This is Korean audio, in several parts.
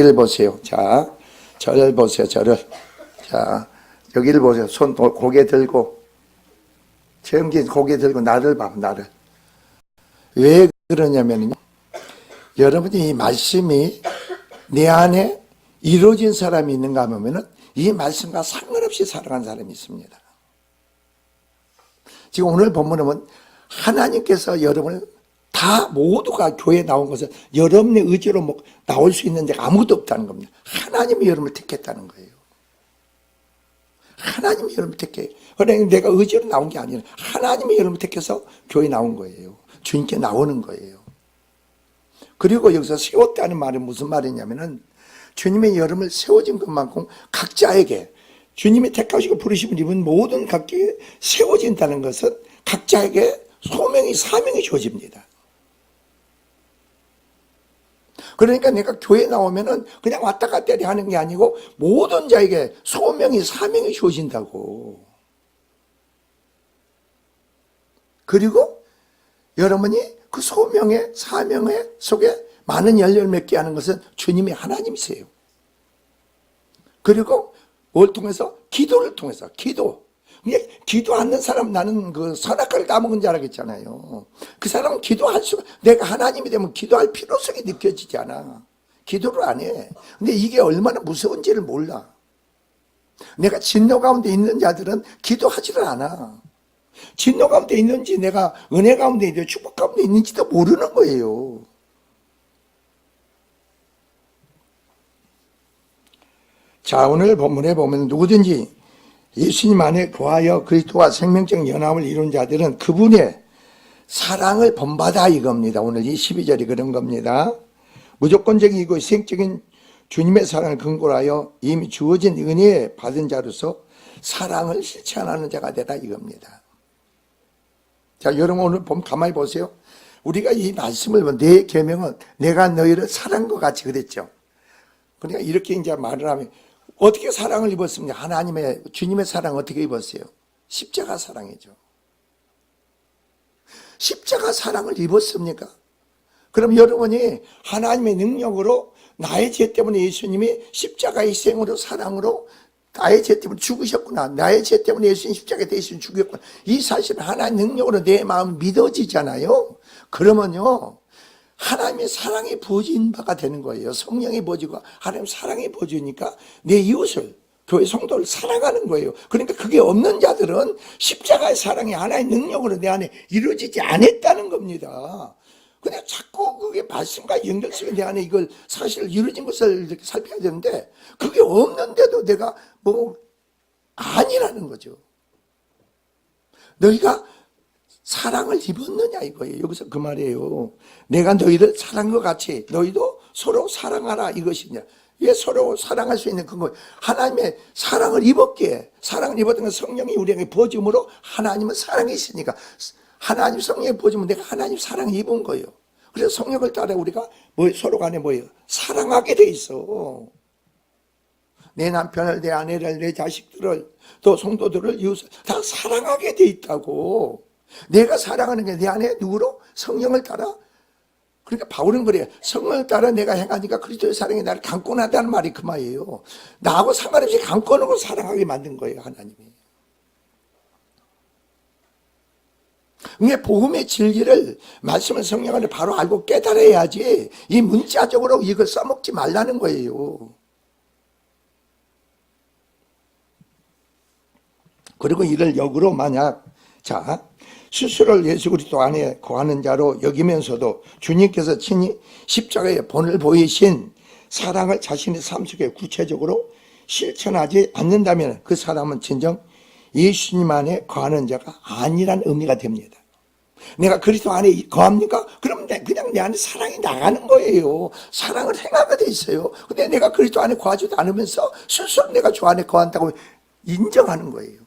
여기를 보세요. 자, 저를 보세요. 저를. 자, 여기를 보세요. 손 고개 들고, 정진 고개 들고 나를 봐. 나를. 왜 그러냐면요, 여러분이 이 말씀이 내 안에 이루어진 사람이 있는가 하면은 이 말씀과 상관없이 살아가는 사람이 있습니다. 지금 오늘 본문에 보면 하나님께서 여러분을 다 모두가 교회에 나온 것은 여러분의 의지로 나올 수 있는 데가 아무것도 없다는 겁니다. 하나님이 여러분을 택했다는 거예요. 하나님이 여러분을 택해. 그러니까 내가 의지로 나온 게 아니라 하나님이 여러분을 택해서 교회에 나온 거예요. 주님께 나오는 거예요. 그리고 여기서 세웠다는 말은 무슨 말이냐면은 주님의 여러분을 세워진 것만큼 각자에게 주님이 택하시고 부르심을 입은 모든 각자에 세워진다는 것은 각자에게 소명이 사명이 주어집니다. 그러니까 내가 교회에 나오면은 그냥 왔다 갔다 하는 게 아니고 모든 자에게 소명이 사명이 주어진다고. 그리고 여러분이 그 소명의 사명의 속에 많은 열매를 맺게 하는 것은 주님이 하나님이세요. 그리고 뭘 통해서? 기도를 통해서. 기도 않는 사람, 나는 그 선악과를 따먹은 줄 알았잖아요. 그 사람은 기도할 수가, 내가 하나님이 되면 기도할 필요성이 느껴지지 않아. 기도를 안 해. 근데 이게 얼마나 무서운지를 몰라. 내가 진노 가운데 있는 자들은 기도하지를 않아. 진노 가운데 있는지, 내가 은혜 가운데 있는지, 축복 가운데 있는지도 모르는 거예요. 자, 오늘 본문에 보면 누구든지 예수님 안에 거하여 그리스도와 생명적 연합을 이룬 자들은 그분의 사랑을 본받아 이겁니다. 오늘 이 12절이 그런 겁니다. 무조건적이고 희생적인 주님의 사랑을 근거로 하여 이미 주어진 은혜에 받은 자로서 사랑을 실천하는 자가 되다 이겁니다. 자, 여러분 오늘 가만히 보세요. 우리가 이 말씀을 보면 내 계명은 내가 너희를 사랑한 것 같이 그랬죠. 그러니까 이렇게 이제 말을 하면 어떻게 사랑을 입었습니까? 하나님의 주님의 사랑 어떻게 입었어요? 십자가 사랑이죠. 십자가 사랑을 입었습니까? 그럼 여러분이 하나님의 능력으로 나의 죄 때문에 예수님이 십자가의 희생으로 사랑으로 나의 죄 때문에 죽으셨구나. 나의 죄 때문에 예수님 십자가에 대신 죽였구나. 이 사실은 하나님의 능력으로 내 마음 믿어지잖아요. 그러면요, 하나님의 사랑이 부어진 바가 되는 거예요. 성령이 부어지고 하나님 사랑이 부어지니까 내 이웃을, 교회 성도를 사랑하는 거예요. 그러니까 그게 없는 자들은 십자가의 사랑이 하나의 능력으로 내 안에 이루어지지 않았다는 겁니다. 근데 자꾸 그게 말씀과 연결성이 내 안에 이걸 사실 이루어진 것을 이렇게 살펴야 되는데 그게 없는데도 내가 아니라는 거죠. 너희가 사랑을 입었느냐 이거예요. 여기서 그 말이에요. 내가 너희를 사랑한 것 같이 너희도 서로 사랑하라 이것이냐. 왜 서로 사랑할 수 있는 그거? 하나님의 사랑을 입었기에, 사랑을 입었던 건 성령이 우리에게 부어줌으로 하나님은 사랑이 있으니까 하나님 성령이 부어주면 내가 하나님 사랑을 입은 거예요. 그래서 성령을 따라 우리가 서로 간에 사랑하게 돼 있어. 내 남편을, 내 아내를, 내 자식들을, 또 성도들을, 이웃을 다 사랑하게 돼 있다고. 내가 사랑하는 게 내 안에 누구로? 성령을 따라. 그러니까 바울은 그래요. 성령을 따라 내가 행하니까 그리스도의 사랑이 나를 강권하다는 말이 그 말이에요. 나하고 상관없이 강권하고 사랑하게 만든 거예요, 하나님이. 그러니까 복음의 진리를 말씀을 성령 안에 바로 알고 깨달아야지 이 문자적으로 이걸 써먹지 말라는 거예요. 그리고 이를 역으로 만약 스스로를 예수 그리스도 안에 거하는 자로 여기면서도 주님께서 친히 십자가의 본을 보이신 사랑을 자신의 삶 속에 구체적으로 실천하지 않는다면 그 사람은 진정 예수님 안에 거하는 자가 아니란 의미가 됩니다. 내가 그리스도 안에 거합니까? 그럼 그냥 내 안에 사랑이 나가는 거예요. 사랑을 행하게 돼 있어요. 근데 내가 그리스도 안에 거하지도 않으면서 스스로 내가 주 안에 거한다고 인정하는 거예요.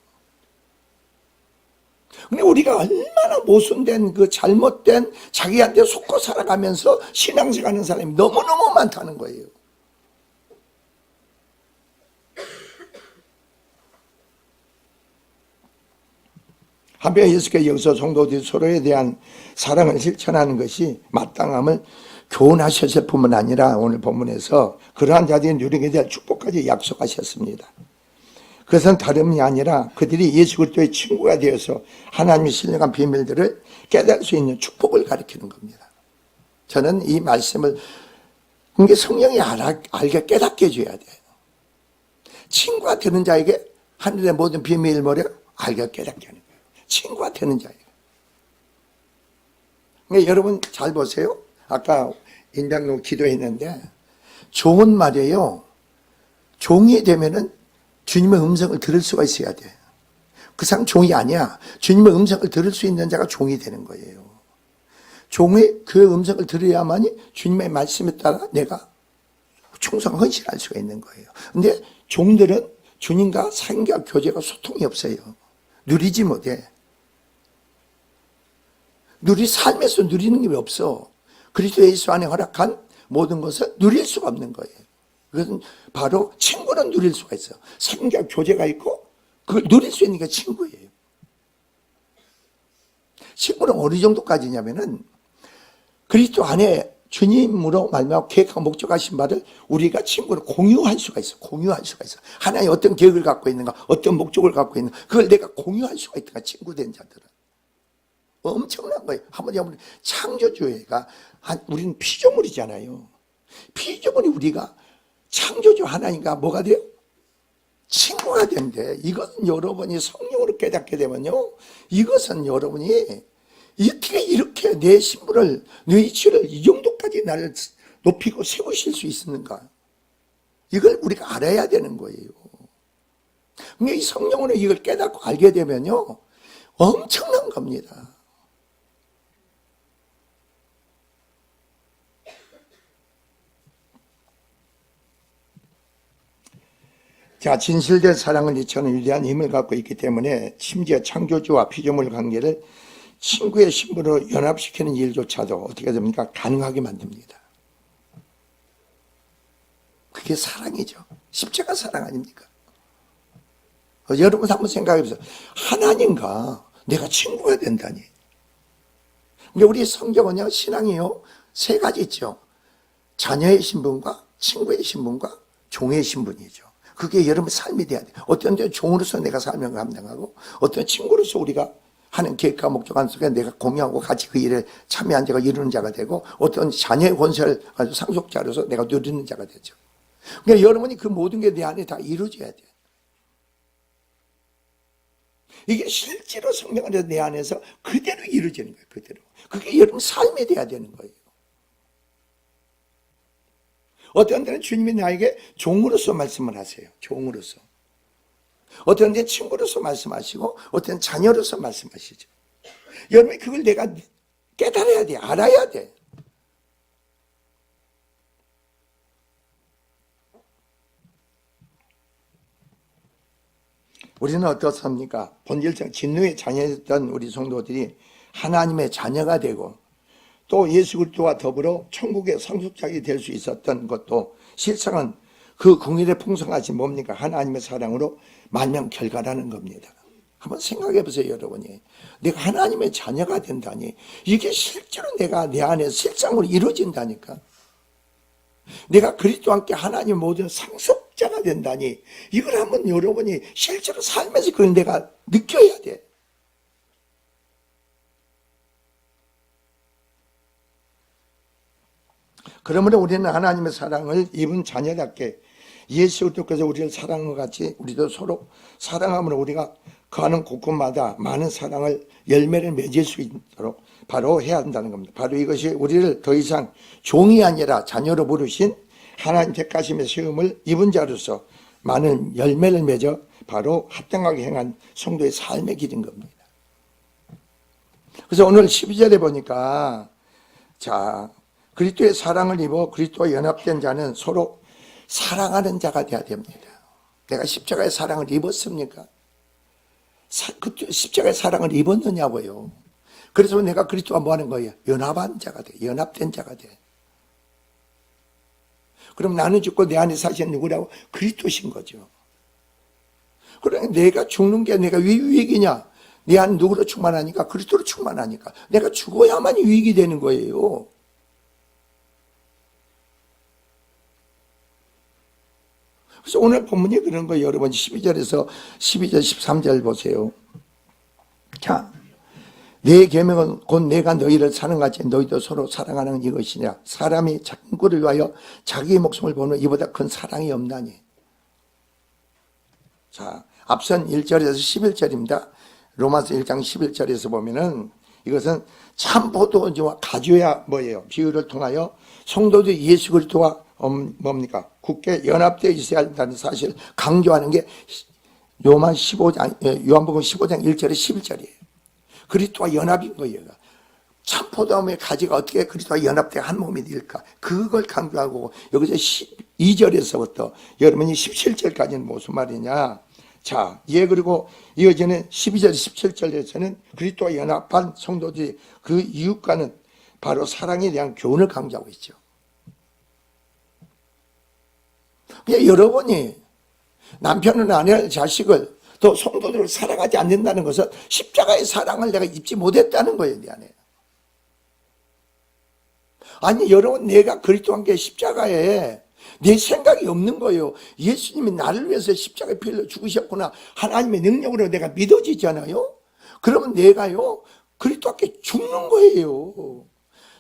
근데 우리가 얼마나 모순된 그 잘못된 자기한테 속고 살아가면서 신앙생활하는 사람이 너무너무 많다는 거예요. 한편 예수께서 여기서 성도들이 서로에 대한 사랑을 실천하는 것이 마땅함을 교훈하셨을 뿐만 아니라 오늘 본문에서 그러한 자들이 누리게 될 축복까지 약속하셨습니다. 그것은 다름이 아니라 그들이 예수 그리스도의 친구가 되어서 하나님의 신령한 비밀들을 깨달을 수 있는 축복을 가리키는 겁니다. 저는 이 말씀을 이게 성령이 알게 깨닫게 해줘야 돼요. 친구가 되는 자에게 하늘의 모든 비밀을 뭐래? 알게 깨닫게 하는 거예요. 친구가 되는 자에게. 그러니까 여러분 잘 보세요. 아까 인장로 기도했는데 종은 말이에요. 종이 되면은 주님의 음성을 들을 수가 있어야 돼. 그 사람 종이 아니야. 주님의 음성을 들을 수 있는 자가 종이 되는 거예요. 종이 그 음성을 들어야만이 주님의 말씀에 따라 내가 충성 헌신할 수가 있는 거예요. 근데 종들은 주님과 상과 교제가 소통이 없어요. 누리지 못해. 삶에서 누리는 게 없어. 그리스도 예수 안에 허락한 모든 것을 누릴 수가 없는 거예요. 그것은 바로 친구는 누릴 수가 있어. 상과 교제가 있고 그걸 누릴 수 있는 게 친구예요. 친구는 어느 정도까지냐면은 그리스도 안에 주님으로 말미암아 계획하고 목적하신 바를 우리가 친구를 공유할 수가 있어. 공유할 수가 있어. 하나님 어떤 계획을 갖고 있는가, 어떤 목적을 갖고 있는가, 그걸 내가 공유할 수가 있다. 친구된 자들은 엄청난 거예요. 한번 창조주가 우리는 피조물이잖아요. 피조물이 우리가 창조주 하나님과 뭐가 돼요? 친구가 된대. 이것은 여러분이 성령으로 깨닫게 되면요, 이것은 여러분이 어떻게 이렇게 내 신분을, 내 이치를 이 정도까지 나를 높이고 세우실 수 있는가? 이걸 우리가 알아야 되는 거예요. 근데 이 성령으로 이걸 깨닫고 알게 되면요, 엄청난 겁니다. 자, 진실된 사랑은 이처럼 위대한 힘을 갖고 있기 때문에 심지어 창조주와 피조물 관계를 친구의 신분으로 연합시키는 일조차도 어떻게 됩니까? 가능하게 만듭니다. 그게 사랑이죠. 십자가 사랑 아닙니까? 여러분 한번 생각해보세요. 하나님과 내가 친구가 된다니. 근데 우리 성경은요, 신앙이요, 세 가지 있죠. 자녀의 신분과 친구의 신분과 종의 신분이죠. 그게 여러분 삶이 돼야 돼요. 어떤 때 종으로서 내가 삶을 감당하고, 어떤 친구로서 우리가 하는 계획과 목적 안속에 내가 공유하고 같이 그 일에 참여한 자가 이루는 자가 되고, 어떤 자녀의 권세를 아주 상속자로서 내가 누리는 자가 되죠. 그러니까 여러분이 그 모든 게 내 안에 다 이루어져야 돼요. 이게 실제로 성령 안에서 내 안에서 그대로 이루어지는 거예요. 그대로. 그게 여러분 삶이 돼야 되는 거예요. 어떤 때는 주님이 나에게 종으로서 말씀을 하세요. 종으로서. 어떤 때는 친구로서 말씀하시고, 어떤 때는 자녀로서 말씀하시죠. 여러분이 그걸 내가 깨달아야 돼. 알아야 돼. 우리는 어떻습니까? 본질적 진노의 자녀였던 우리 성도들이 하나님의 자녀가 되고, 또 예수 그리스도와 더불어 천국의 상속자가 될 수 있었던 것도 실상은 그 긍휼의 풍성하신 뭡니까? 하나님의 사랑으로 만명 결과라는 겁니다. 한번 생각해 보세요, 여러분이. 내가 하나님의 자녀가 된다니, 이게 실제로 내가 내 안에 실상으로 이루어진다니까. 내가 그리스도와 함께 하나님 모든 상속자가 된다니, 이걸 한번 여러분이 실제로 삶에서 그걸 내가 느껴야 돼. 그러므로 우리는 하나님의 사랑을 입은 자녀답게 예수 그리스도께서 우리를 사랑한 것 같이 우리도 서로 사랑함으로 우리가 가는 곳곳마다 많은 사랑을 열매를 맺을 수 있도록 바로 해야 한다는 겁니다. 바로 이것이 우리를 더 이상 종이 아니라 자녀로 부르신 하나님 택하심의 세움을 입은 자로서 많은 열매를 맺어 바로 합당하게 행한 성도의 삶의 길인 겁니다. 그래서 오늘 12절에 보니까, 자, 그리스도의 사랑을 입어 그리스도와 연합된 자는 서로 사랑하는 자가 되어야 됩니다. 내가 십자가의 사랑을 입었습니까? 십자가의 사랑을 입었느냐고요. 그래서 내가 그리스도와 뭐 하는 거예요? 연합한 자가 돼. 연합된 자가 돼. 그럼 나는 죽고 내 안에 사시는 누구라고? 그리스도신 거죠. 그러니까 내가 죽는 게 내가 왜 유익이냐? 내 안에 누구로 충만하니까? 그리스도로 충만하니까. 내가 죽어야만 유익이 되는 거예요. 그래서 오늘 본문이 그런 거예요. 여러분 12절에서 12절 13절 보세요. 자, 내 계명은 곧 내가 너희를 사랑같이 너희도 서로 사랑하는 이것이냐. 사람이 자기를 위하여 자기의 목숨을 보는 이보다 큰 사랑이 없나니. 자, 앞선 1절에서 11절입니다. 로마서 1장 11절에서 보면은 이것은 참 포도주와 가주야 뭐예요? 비유를 통하여 성도들 예수 그리스도와 뭡니까? 굳게 연합되어 있어야 한다는 사실을 강조하는 게 요한복음 15장 1절에 11절이에요. 그리스도와 연합인 거예요. 참 포도나무의 가지가 어떻게 그리스도와 연합되어 한 몸이 될까? 그걸 강조하고 여기서 12절에서부터 여러분이 17절까지는 무슨 말이냐? 자, 그리고 이어지는 12절, 17절에서는 그리스도와 연합한 성도들이 그 이웃과는 바로 사랑에 대한 교훈을 강조하고 있죠. 여러분이 남편을 아내를 자식을 또 성도들을 사랑하지 않는다는 것은 십자가의 사랑을 내가 입지 못했다는 거예요, 내 안에. 아니, 여러분, 내가 그리스도와 함께 십자가에 내 생각이 없는 거예요. 예수님이 나를 위해서 십자가에 피 흘려 죽으셨구나. 하나님의 능력으로 내가 믿어지잖아요. 그러면 내가요, 그리스도와 함께 죽는 거예요.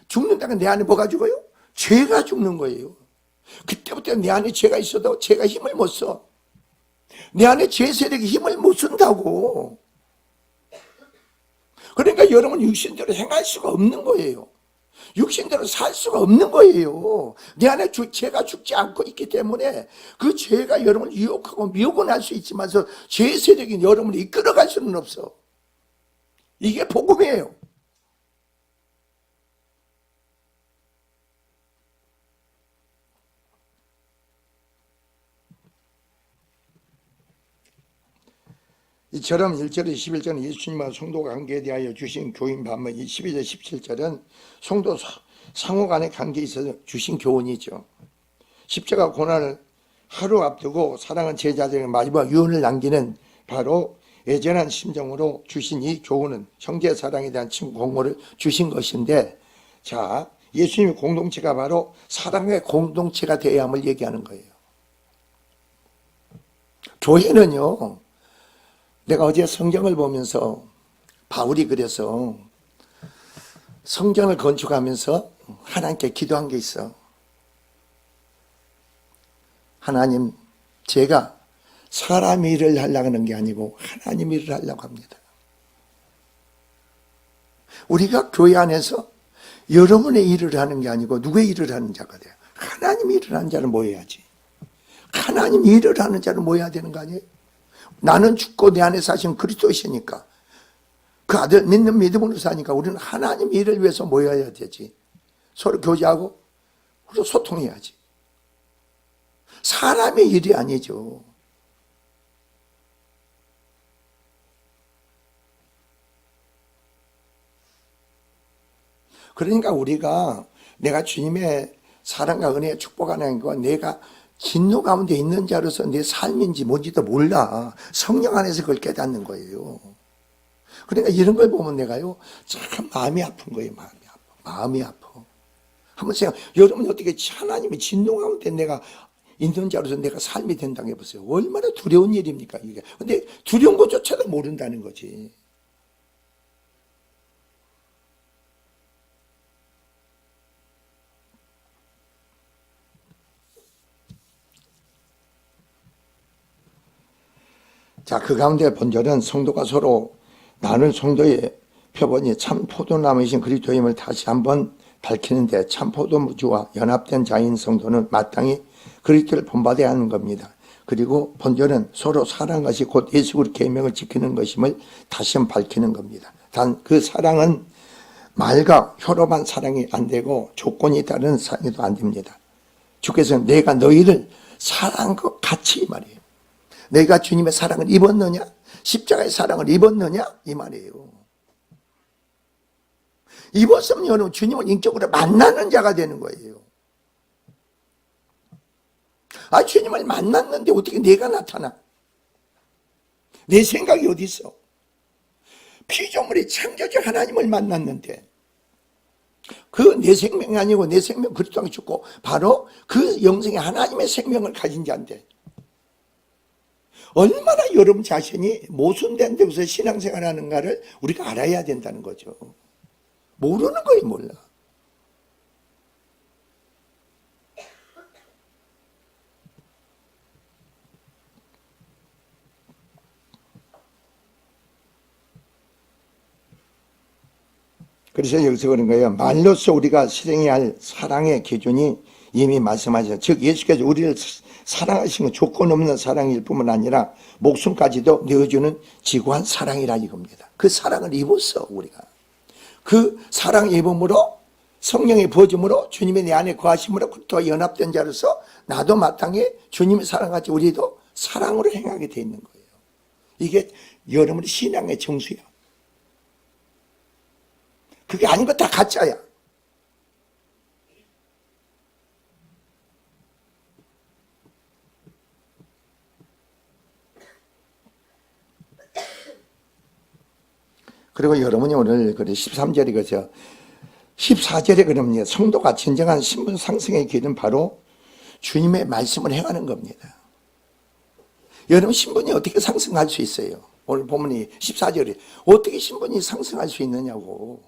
죽는다가 내 안에 뭐가 죽어요? 죄가 죽는 거예요. 그때부터 내 안에 죄가 있어도 죄가 힘을 못 써. 내 안에 죄 세력이 힘을 못 쓴다고. 그러니까 여러분 육신대로 행할 수가 없는 거예요. 육신대로 살 수가 없는 거예요. 내 안에 죄가 죽지 않고 있기 때문에 그 죄가 여러분을 유혹하고 미혹은 할 수 있지만서 죄 세력이 여러분을 이끌어갈 수는 없어. 이게 복음이에요. 이처럼 1절에 11절은 예수님과 성도 관계에 대하여 주신 교훈 반면 12절 17절은 성도 상호 간의 관계에 있어서 주신 교훈이죠. 십자가 고난을 하루 앞두고 사랑하는 제자들에게 마지막 유언을 남기는 바로 애절한 심정으로 주신 이 교훈은 형제 사랑에 대한 공모를 주신 것인데, 자, 예수님의 공동체가 바로 사랑의 공동체가 되어야 함을 얘기하는 거예요. 교회는요, 내가 어제 성경을 보면서 바울이 그래서 성전을 건축하면서 하나님께 기도한 게 있어. 하나님, 제가 사람 일을 하려고 하는 게 아니고 하나님 일을 하려고 합니다. 우리가 교회 안에서 여러분의 일을 하는 게 아니고 누구의 일을 하는 자가 돼요? 하나님 일을 하는 자는 모여야지. 하나님 일을 하는 자는 모여야 되는 거 아니에요? 나는 죽고 내 안에 사신 그리스도시니까 그 아들 믿는 믿음으로 사니까 우리는 하나님 일을 위해서 모여야 되지. 서로 교제하고 서로 소통해야지. 사람의 일이 아니죠. 그러니까 우리가 내가 주님의 사랑과 은혜의 축복 안에 거 내가 진노 가운데 있는 자로서 내 삶인지 뭔지도 몰라. 성령 안에서 그걸 깨닫는 거예요. 그러니까 이런 걸 보면 내가요, 참 마음이 아픈 거예요. 마음이 아파. 한번 생각, 여러분 어떻게 하나님의 진노 가운데 내가 있는 자로서 내가 삶이 된다고 해보세요. 얼마나 두려운 일입니까, 이게. 근데 두려운 것조차도 모른다는 거지. 자, 그 가운데 본절은 성도가 서로 나는 성도의 표본이 참 포도나무이신 그리스도임을 다시 한번 밝히는데, 참 포도주와 연합된 자인 성도는 마땅히 그리스도를 본받아야 하는 겁니다. 그리고 본절은 서로 사랑하는 것이 곧 예수 그리스도의 계명을 지키는 것임을 다시 한번 밝히는 겁니다. 단 그 사랑은 말과 혈업한 사랑이 안 되고 조건이 따른 사랑도 안 됩니다. 주께서는 내가 너희를 사랑한 것 같이, 이 말이에요. 내가 주님의 사랑을 입었느냐? 십자가의 사랑을 입었느냐? 이 말이에요. 입었으면 여러분 주님을 인격으로 만나는 자가 되는 거예요. 아, 주님을 만났는데 어떻게 내가 나타나? 내 생각이 어디 있어? 피조물이 창조주 하나님을 만났는데 그 내 생명이 아니고 내 생명 그리스도가 죽고 바로 그 영생의 하나님의 생명을 가진 자인데 얼마나 여러분 자신이 모순된 데서 신앙생활 하는가를 우리가 알아야 된다는 거죠. 모르는 거예요, 몰라. 그래서 여기서 그런 거예요. 말로써 우리가 실행해야 할 사랑의 기준이 이미 말씀하셨죠. 즉 예수께서 우리를 사랑하신 건 조건 없는 사랑일 뿐만 아니라 목숨까지도 내어주는 지구한 사랑이라 이겁니다. 그 사랑을 입었어 우리가. 그 사랑 입음으로 성령의 부어줌으로 주님이 내 안에 거하심으로 그리스도와 연합된 자로서 나도 마땅히 주님의 사랑같이 우리도 사랑으로 행하게 돼 있는 거예요. 이게 여러분의 신앙의 정수야. 그게 아닌 거 다 가짜야. 그리고 여러분이 오늘 13절에 그죠. 14절에 그러면 성도가 진정한 신분 상승의 길은 바로 주님의 말씀을 행하는 겁니다. 여러분 신분이 어떻게 상승할 수 있어요? 오늘 본문이 14절에 어떻게 신분이 상승할 수 있느냐고.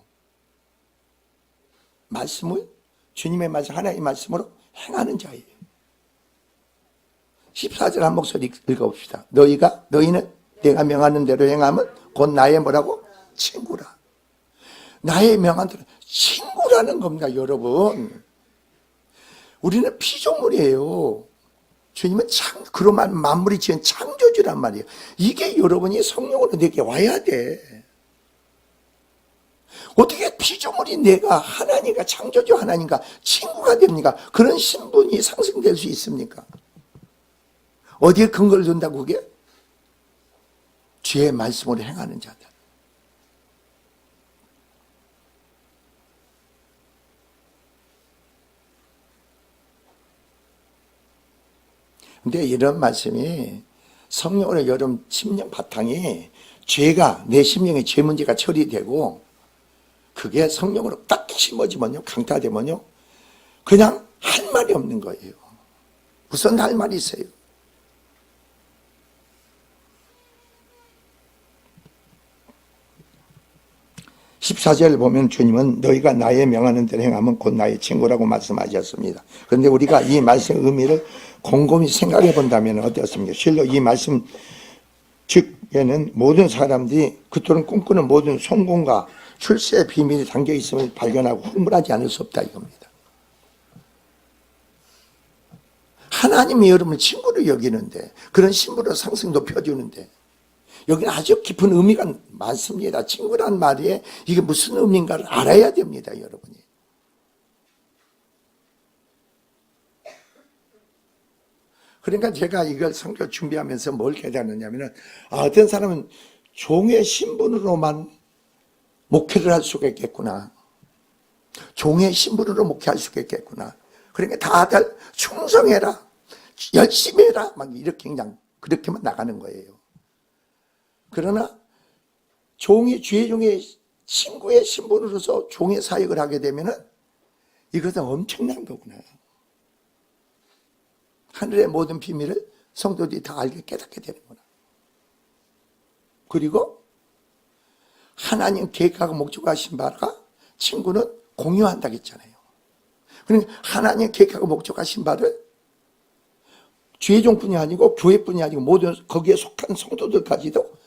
말씀을 주님의 말씀 하나님의 말씀으로 행하는 자예요. 14절 한 목소리 읽어봅시다. 너희는 내가 명하는 대로 행하면 곧 나의 뭐라고? 친구라. 나의 명한 대로 친구라는 겁니다, 여러분. 우리는 피조물이에요. 주님은 그런 만물이 지은 창조주란 말이에요. 이게 여러분이 성령으로 내게 와야 돼. 어떻게 피조물이 내가 하나님과 창조주 하나님과 친구가 됩니까? 그런 신분이 상승될 수 있습니까? 어디에 근거를 둔다고 그게? 주의 말씀으로 행하는 자들. 근데 이런 말씀이 성령으로 여러분 심령 바탕이 죄가 내 심령의 죄 문제가 처리되고 그게 성령으로 딱 심어지면요 강타되면요 그냥 할 말이 없는 거예요. 무슨 할 말이 있어요? (14절) 보면 주님은 너희가 나의 명하는 대로 행하면 곧 나의 친구라고 말씀하셨습니다. 그런데 우리가 이 말씀의 의미를 곰곰이 생각해 본다면 어떻습니까? 실로 이 말씀 즉에는 모든 사람들이 그토록 꿈꾸는 모든 성공과 출세의 비밀이 담겨 있음을 발견하고 흥분하지 않을 수 없다 이겁니다. 하나님이 여러분을 친구로 여기는데 그런 신분으로 상승 높여주는데 여기는 아주 깊은 의미가 많습니다. 친구란 말이 이게 무슨 의미인가를 알아야 됩니다, 여러분이. 그러니까 제가 이걸 성경 준비하면서 뭘 깨달았냐면은 어떤 사람은 종의 신분으로만 목회를 할 수가 있겠구나. 종의 신분으로 목회할 수가 있겠구나. 그러니까 다들 충성해라, 열심히 해라, 막 이렇게 그냥 그렇게만 나가는 거예요. 그러나 종이 주의 종의 친구의 신분으로서 종의 사역을 하게 되면은 이것은 엄청난 거구나. 하늘의 모든 비밀을 성도들이 다 알게 깨닫게 되는구나. 그리고 하나님 계획하고 목적하신 바가 친구는 공유한다고 했잖아요. 그러니까 하나님 계획하고 목적하신 바를 주의 종뿐이 아니고 교회뿐이 아니고 모든 거기에 속한 성도들까지도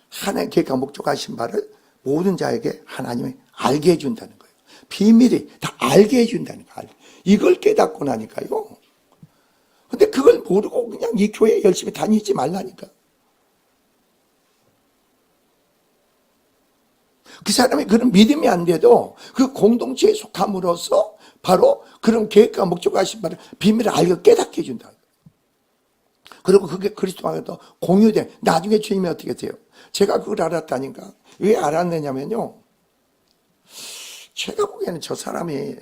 하나님 계획하고 목적하신 바를 모든 자에게 하나님이 알게 해준다는 거예요. 비밀이 다 알게 해준다는 거예요. 이걸 깨닫고 나니까요. 근데 그걸 모르고 그냥 이 교회에 열심히 다니지 말라니까. 그 사람이 그런 믿음이 안 돼도 그 공동체에 속함으로써 바로 그런 계획과 목적하신 바를 비밀을 알고 깨닫게 해준다. 그리고 그게 그리스도와도 공유돼. 나중에 주님이 어떻게 돼요? 제가 그걸 알았다니까. 왜 알았느냐면요. 제가 보기에는 저 사람이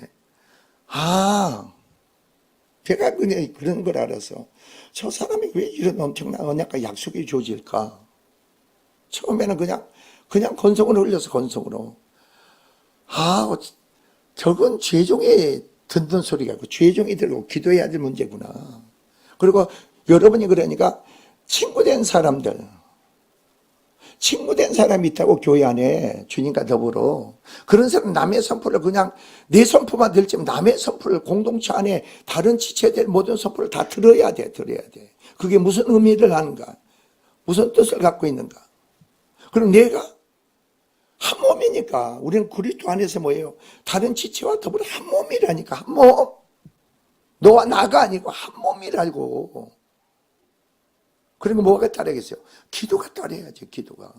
제가 그런 걸 알아서 저 사람이 왜 이런 엄청난 언약과 약속이 주어질까? 처음에는 그냥 건성으로 흘려서 건성으로. 저건 죄종이 듣는 소리가 있고 죄종이 들고 기도해야 될 문제구나. 그리고 여러분이 그러니까 친구된 사람들, 친구된 사람이 있다고 교회 안에 주님과 더불어. 그런 사람 남의 선포를 그냥 내 선포만 들지만 남의 선포를 공동체 안에 다른 지체될 모든 선포를 다 들어야 돼. 그게 무슨 의미를 하는가? 무슨 뜻을 갖고 있는가? 그럼 내가 한 몸이니까 우리는 그리스도 안에서 뭐예요? 다른 지체와 더불어 한 몸이라니까. 한 몸. 너와 나가 아니고 한 몸이라고. 그러니까 뭐가 따르겠어요? 기도가 따라야죠. 기도가.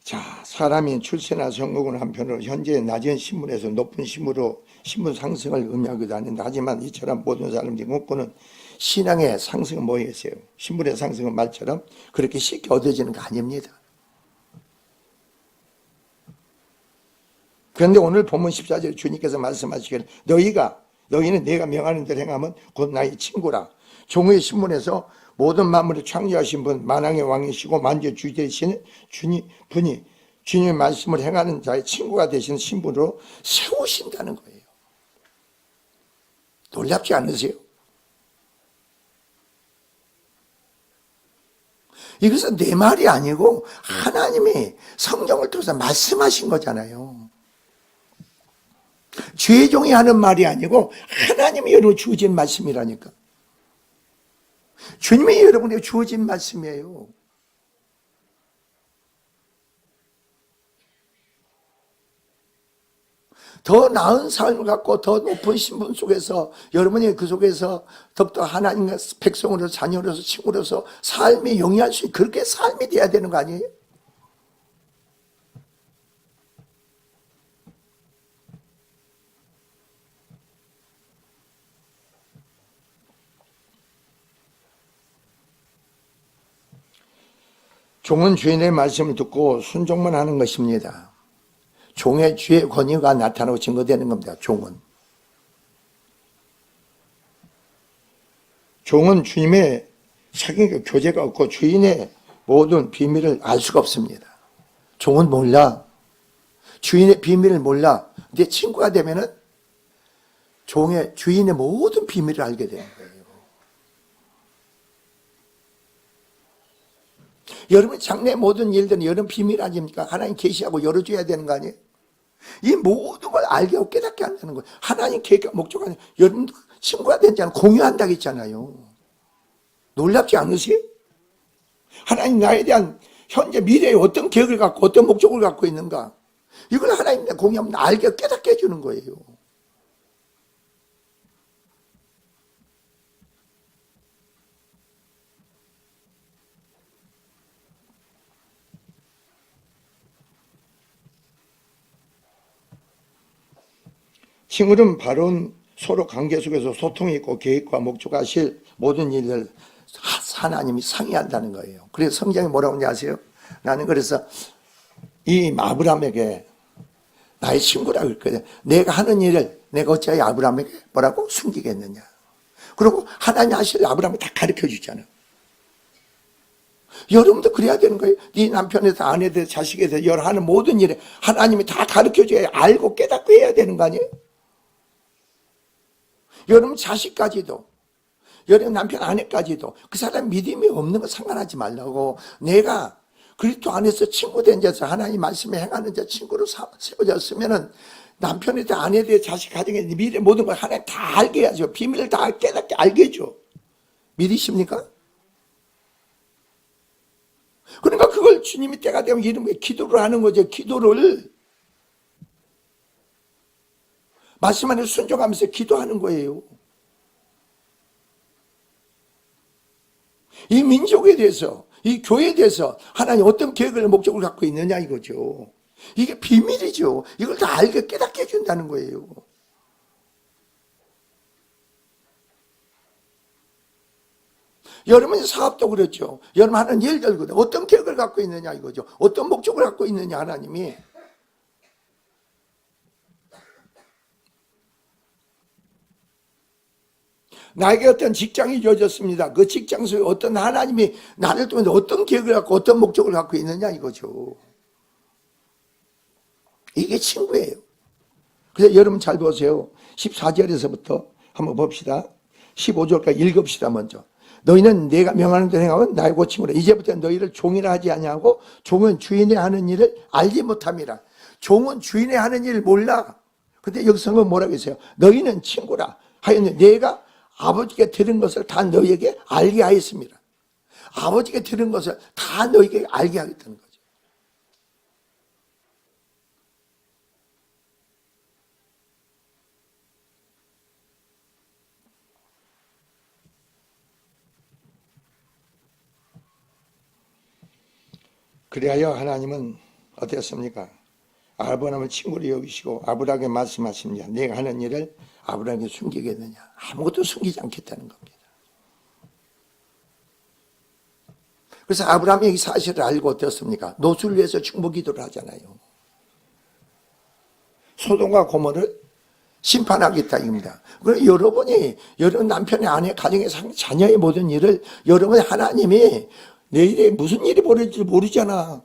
자, 사람이 출세나 성공을 한편으로 현재 낮은 신분에서 높은 신분으로 신분 상승을 의미하기도 하는데, 하지만 이처럼 모든 사람들이 꿈꾸는 신앙의 상승은 뭐겠어요? 신분의 상승은 말처럼 그렇게 쉽게 얻어지는 거 아닙니다. 그런데 오늘 본문 14절 주님께서 말씀하시기를 너희는 내가 명하는 대로 행하면 곧 나의 친구라. 종의 신분에서 모든 만물을 창조하신 분, 만왕의 왕이시고 만주주 되시는 분이 주님의 말씀을 행하는 자의 친구가 되시는 신분으로 세우신다는 거예요. 놀랍지 않으세요? 이것은 내 말이 아니고 하나님이 성경을 통해서 말씀하신 거잖아요. 주의 종이 하는 말이 아니고 하나님이 여러분 주어진 말씀이라니까. 주님이 여러분에게 주어진 말씀이에요. 더 나은 삶을 갖고 더 높은 신분 속에서 여러분이 그 속에서 더욱더 하나님의 백성으로서 자녀로서 친구로서 삶이 영위할 수 있는 그렇게 삶이 돼야 되는 거 아니에요? 종은 주인의 말씀을 듣고 순종만 하는 것입니다. 종의 주의 권위가 나타나고 증거되는 겁니다. 종은 주님의 사귑과 교제가 없고 주인의 모든 비밀을 알 수가 없습니다. 종은 몰라. 주인의 비밀을 몰라. 내 친구가 되면은 주인의 모든 비밀을 알게 되는 거예요. 여러분 장래 모든 일들은 여러분 비밀 아닙니까? 하나님 계시하고 열어줘야 되는 거 아니에요? 이 모든 걸 알게 하고 깨닫게 한다는 거예요. 하나님 계획과 목적 안에 여러분 친구가 된지 않으면 공유한다고 했잖아요. 놀랍지 않으세요? 하나님 나에 대한 현재 미래에 어떤 계획을 갖고 어떤 목적을 갖고 있는가, 이걸 하나님과 공유하면 알게 깨닫게 해주는 거예요. 친구는 바로 서로 관계 속에서 소통이 있고 계획과 목적하실 모든 일을 하나님이 상의한다는 거예요. 그래서 성경이 뭐라고 하는지 아세요? 나는 그래서 이 아브라함에게 나의 친구라고 했거든. 내가 하는 일을 내가 어찌하여 아브라함에게 뭐라고 숨기겠느냐. 그리고 하나님이 하실 아브라함이 다 가르쳐 주잖아요. 여러분도 그래야 되는 거예요. 네 남편에서 아내에서 자식에 대해서 여러 하는 모든 일에 하나님이 다 가르쳐 줘야 알고 깨닫고 해야 되는 거 아니에요? 여러분 자식까지도, 여러분 남편 아내까지도 그 사람 믿음이 없는 거 상관하지 말라고. 내가 그리스도 안에서 친구 된 자에서 하나님 말씀에 행하는 자 친구로 세워졌으면은 남편에 대해 아내에 대해 자식 가정에 미래 모든 걸 하나님 다 알게 해야죠. 비밀을 다 깨닫게 알게 해줘. 믿으십니까? 그러니까 그걸 주님이 때가 되면 이름에 기도를 하는 거죠. 기도를 말씀 안에 순종하면서 기도하는 거예요. 이 민족에 대해서, 이 교회에 대해서 하나님 어떤 계획을 목적을 갖고 있느냐 이거죠. 이게 비밀이죠. 이걸 다 알게 깨닫게 해준다는 거예요. 여러분 사업도 그렇죠. 여러분 하는 일들 그래. 어떤 계획을 갖고 있느냐 이거죠. 어떤 목적을 갖고 있느냐 하나님이. 나에게 어떤 직장이 주어졌습니다. 그 직장 속에 어떤 하나님이 나를 통해서 어떤 계획을 갖고 어떤 목적을 갖고 있느냐 이거죠. 이게 친구예요. 그래서 여러분 잘 보세요. 14절에서부터 한번 봅시다. 15절까지 읽읍시다. 먼저. 너희는 내가 명하는 대로 행하면 나의 고침으로 이제부터 너희를 종이라 하지 아니하고 종은 주인의 하는 일을 알지 못함이라. 종은 주인의 하는 일을 몰라. 근데 여기 성은 뭐라고 했어요? 너희는 친구라 하였는데 내가 아버지께 들은 것을 다 너희에게 알게 하였습니다. 아버지께 들은 것을 다 너희에게 알게 하겠다는 거죠. 그리하여 하나님은 어땠습니까? 아브라함을 친구로 여기시고 아브라함에게 말씀하십니다. 내가 하는 일을 아브라함에게 숨기겠느냐? 아무것도 숨기지 않겠다는 겁니다. 그래서 아브라함이 이 사실을 알고 어떻습니까? 노수를 위해서 중보 기도를 하잖아요. 소돔과 고모를 심판하겠다 이겁니다. 그럼 여러분이 여러분 남편의 아내 가정의 자녀의 모든 일을 여러분 하나님이 내일에 무슨 일이 벌어질지 모르잖아.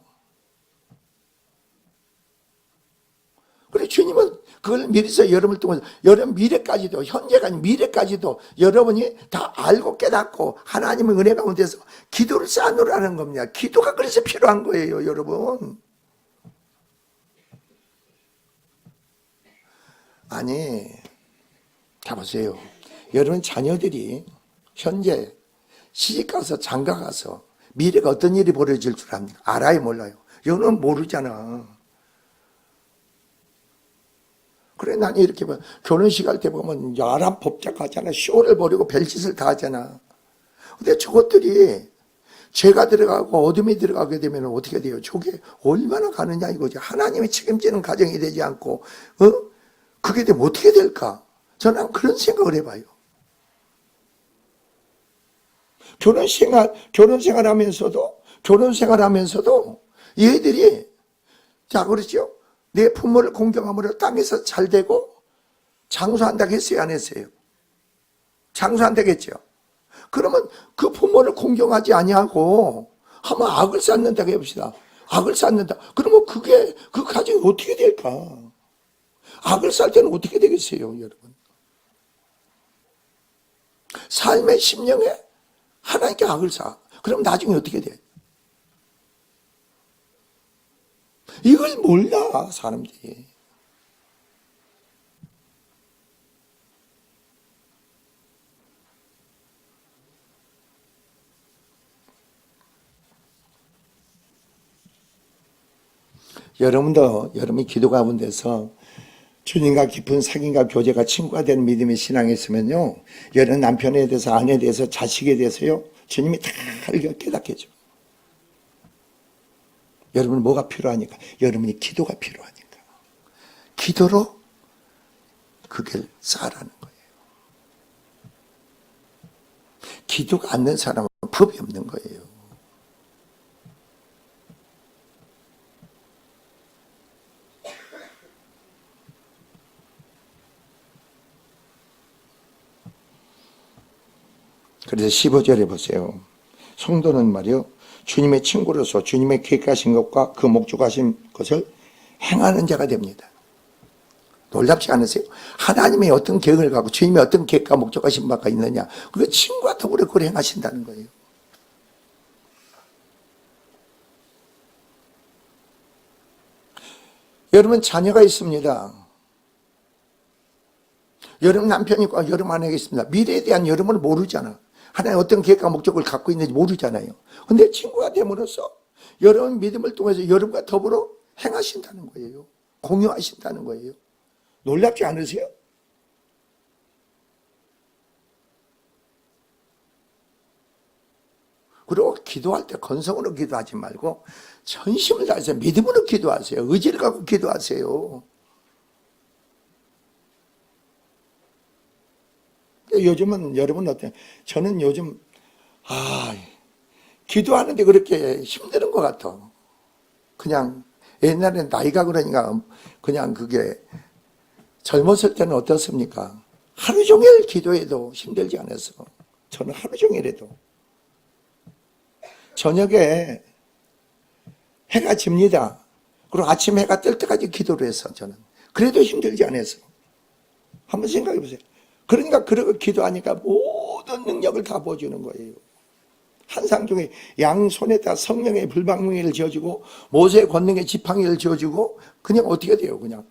그래 주님은 그걸 미리서 여러분을 통해서 여러분 미래까지도 현재가 아닌 미래까지도 여러분이 다 알고 깨닫고 하나님의 은혜 가운데서 기도를 쌓아놓으라는 겁니다. 기도가 그래서 필요한 거예요 여러분. 아니 자 보세요. 여러분 자녀들이 현재 시집가서 장가가서 미래가 어떤 일이 벌어질 줄 압니까? 알아요 몰라요? 여러분 모르잖아. 그래 난 이렇게 봐. 결혼식 할 때 보면 야란 법작하잖아. 쇼를 벌이고 별짓을 다 하잖아. 근데 저것들이 죄가 들어가고 어둠이 들어가게 되면 어떻게 돼요? 저게 얼마나 가느냐 이거지. 하나님이 책임지는 가정이 되지 않고 그게 되면 어떻게 될까? 저는 그런 생각을 해봐요. 결혼생활 하면서도 얘들이 자 그렇죠? 내 부모를 공경함으로 땅에서 잘 되고 장수한다고 했어요? 안 했어요? 장수한다고 했죠? 그러면 그 부모를 공경하지 아니하고 한번 악을 쌓는다고 해봅시다. 악을 쌓는다. 그러면 그게 그 가정이 어떻게 될까? 악을 쌓을 때는 어떻게 되겠어요 여러분? 삶의 심령에 하나님께 악을 쌓아. 그럼 나중에 어떻게 돼? 이걸 몰라 사람들이. 여러분도 여러분이 기도 가운데서 주님과 깊은 사귐과 교제가 친구가 되는 믿음의 신앙이 있으면요 여러분 남편에 대해서 아내에 대해서 자식에 대해서요 주님이 다 깨닫게 해줘. 여러분은 뭐가 필요하니까? 여러분이 기도가 필요하니까. 기도로 그 길 쌓으라는 거예요. 기도가 안 된 사람은 법이 없는 거예요. 그래서 15절에 보세요. 성도는 말이요 주님의 친구로서 주님의 계획하신 것과 그 목적하신 것을 행하는 자가 됩니다. 놀랍지 않으세요? 하나님의 어떤 계획을 갖고 주님의 어떤 계획과 목적하신 바가 있느냐 그 친구와 더불어 그걸 행하신다는 거예요. 여러분 자녀가 있습니다. 여러분 남편이 있고 여러분 아내가 있습니다. 미래에 대한 여러분은 모르잖아. 하나님 어떤 계획과 목적을 갖고 있는지 모르잖아요. 근데 친구가 됨으로써 여러분 믿음을 통해서 여러분과 더불어 행하신다는 거예요. 공유하신다는 거예요. 놀랍지 않으세요? 그리고 기도할 때 건성으로 기도하지 말고 전심을 다해서 믿음으로 기도하세요. 의지를 갖고 기도하세요. 요즘은 여러분 어때요? 저는 요즘 기도하는데 그렇게 힘드는 것 같아. 그냥 옛날에 나이가 그러니까 그냥 그게 젊었을 때는 어떻습니까? 하루 종일 기도해도 힘들지 않았어. 저는 하루 종일 해도. 저녁에 해가 집니다. 그리고 아침 해가 뜰 때까지 기도를 했어, 저는. 그래도 힘들지 않았어. 한번 생각해 보세요. 그러니까 그렇게 기도하니까 모든 능력을 다 보여주는 거예요. 한상 중에 양손에다 성령의 불방망이를 지어주고 모세의 권능의 지팡이를 지어주고 그냥 어떻게 돼요, 그냥.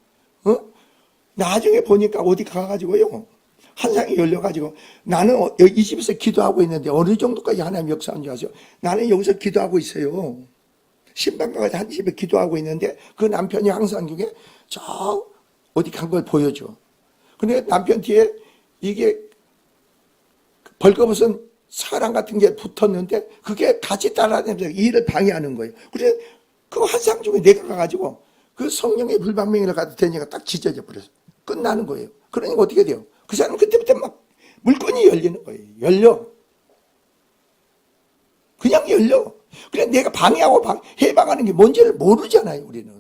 나중에 보니까 어디 가가지고요. 한상이 열려가지고 나는 이 집에서 기도하고 있는데 어느 정도까지 하나님 역사하는 줄 아세요? 나는 여기서 기도하고 있어요. 신방가까지 한 집에 기도하고 있는데 그 남편이 항상 중에 저 어디 간 걸 보여줘. 근데 남편 뒤에 이게 벌거벗은 사람 같은 게 붙었는데 그게 같이 따라다니면서 일을 방해하는 거예요. 그래서 그 한상 중에 내가 가가지고 그 성령의 불방맹이를 갖다 대니까 딱 지져져 버렸어. 끝나는 거예요. 그러니까 어떻게 돼요? 그 사람은 그때부터 막 물건이 열리는 거예요. 열려. 그냥 열려. 그래 내가 방해하고 해방하는 게 뭔지를 모르잖아요, 우리는.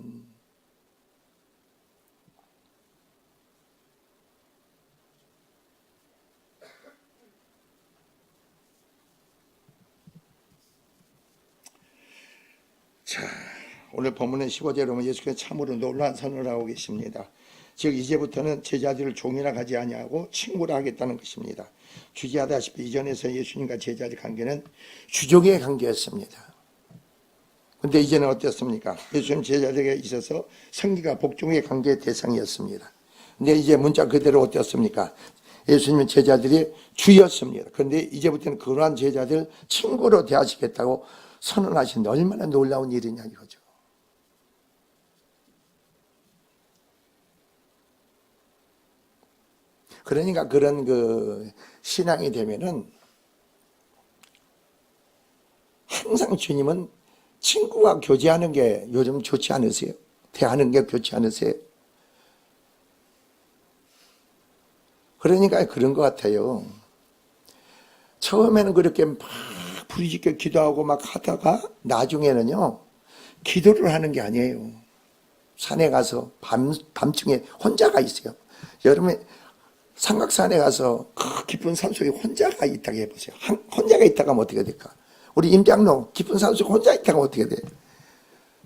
자, 오늘 본문의 15절에 보면 예수께서 참으로 놀라운 선언을 하고 계십니다. 즉 이제부터는 제자들을 종이라 하지 아니하고 친구라 하겠다는 것입니다. 주지하다시피 이전에서 예수님과 제자의 관계는 주종의 관계였습니다. 근데 이제는 어땠습니까? 예수님 제자들에게 있어서 성기가 복종의 관계의 대상이었습니다. 근데 이제 문자 그대로 어땠습니까? 예수님은 제자들이 주였습니다. 그런데 이제부터는 그러한 제자들 친구로 대하시겠다고 선언하시는데 얼마나 놀라운 일이냐 이거죠. 그러니까 그런 그 신앙이 되면은 항상 주님은 친구와 교제하는 게 요즘 좋지 않으세요? 대하는 게 좋지 않으세요? 그러니까 그런 것 같아요. 처음에는 그렇게 막 부르짖게 기도하고 막 하다가 나중에는요, 기도를 하는 게 아니에요. 산에 가서 밤중에 혼자가 있어요. 여름에 삼각산에 가서 그 깊은 산속에 혼자가 있다고 해보세요. 혼자가 있다가 하면 어떻게 될까? 우리 임장로 깊은 산속에 혼자 있다가 하면 어떻게 돼요?